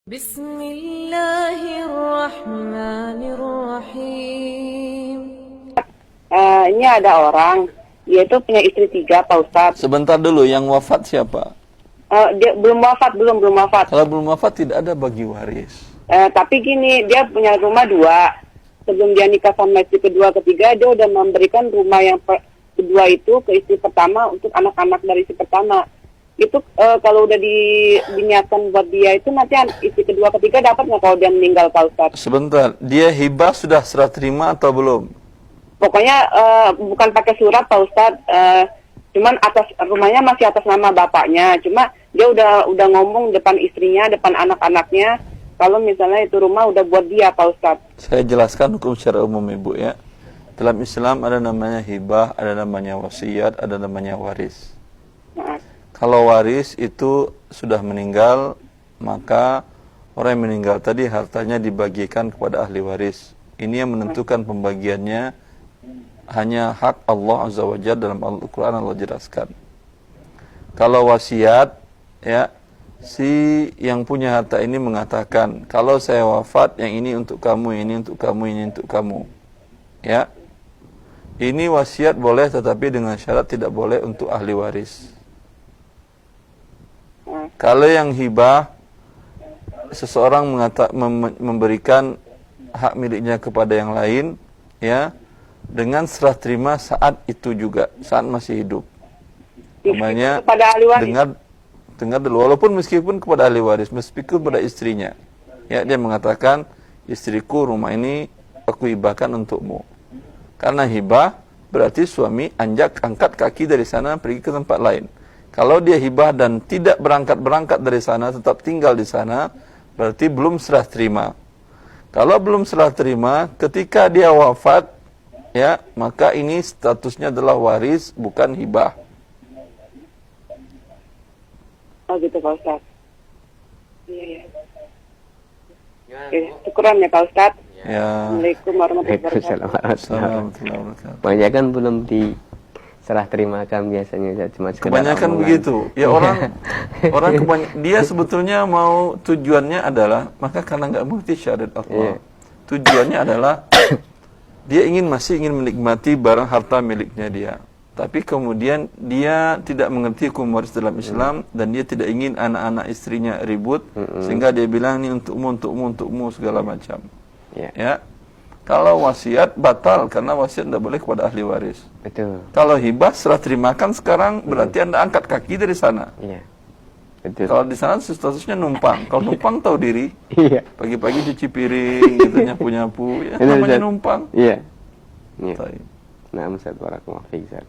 Bismillahirrahmanirrahim. Ini ada orang, dia itu punya istri 3, Pak Ustadz. Sebentar dulu, yang wafat siapa? Dia belum wafat. Kalau belum wafat tidak ada bagi waris. Tapi gini, dia punya rumah 2. Sebelum dia nikah sama istri kedua, ketiga, dia udah memberikan rumah yang kedua itu ke istri pertama untuk anak-anak dari istri pertama. Itu kalau udah diniatkan buat dia itu nanti istri kedua, ketiga dapat nggak kalau dia meninggal, Pak Ustadz? Sebentar, dia hibah sudah serah terima atau belum? Pokoknya bukan pakai surat, Pak Ustadz. Cuman rumahnya masih atas nama bapaknya. Cuma dia udah ngomong depan istrinya, depan anak-anaknya, kalau misalnya itu rumah udah buat dia, Pak Ustadz. Saya jelaskan hukum secara umum, Ibu, ya. Dalam Islam ada namanya hibah, ada namanya wasiat, ada namanya waris. Nah. Kalau waris itu sudah meninggal, maka orang yang meninggal tadi hartanya dibagikan kepada ahli waris. Ini yang menentukan pembagiannya hanya hak Allah Azza wa Jalla. Dalam Al-Quran Allah jelaskan. Kalau wasiat, ya, si yang punya harta ini mengatakan, kalau saya wafat, yang ini untuk kamu, ini untuk kamu, ini untuk kamu. Ya, ini wasiat boleh, tetapi dengan syarat tidak boleh untuk ahli waris. Kalau yang hibah, seseorang memberikan hak miliknya kepada yang lain, ya, dengan serah terima saat itu juga, saat masih hidup. Namanya dengar dulu, walaupun meskipun kepada ahli waris, meskipun kepada istrinya, ya, dia mengatakan, istriku, rumah ini aku hibahkan untukmu. Karena hibah berarti suami angkat kaki dari sana pergi ke tempat lain. Kalau dia hibah dan tidak berangkat dari sana, tetap tinggal di sana, berarti belum serah terima. Kalau belum serah terima, ketika dia wafat, ya, maka ini statusnya adalah waris, bukan hibah. Oh gitu, Pak Ustadz. Iya. Syukuran ya, Pak Ustadz. Ya. Assalamualaikum warahmatullahi wabarakatuh. Banyak kan belum serah terimakan biasanya, cuma kebanyakan begitu ya. Orang dia sebetulnya mau, tujuannya adalah, maka karena nggak mengerti syariat Allah, tujuannya adalah dia masih ingin menikmati barang harta miliknya dia, tapi kemudian dia tidak mengerti hukum waris dalam Islam, dan dia tidak ingin anak-anak istrinya ribut, sehingga dia bilang ini untukmu segala macam. Ya. Kalau wasiat batal, karena wasiat tidak boleh kepada ahli waris. Betul. Kalau hibah serah terimakan sekarang, berarti Anda angkat kaki dari sana. Iya. Betul. Kalau di sana statusnya numpang. Kalau numpang tahu diri. Iya. Pagi-pagi cuci piring, gitu, nyapu-nyapu, ya, namanya numpang. Iya. Iya. Nah, Ustaz, barakallahu fiik, Ustaz.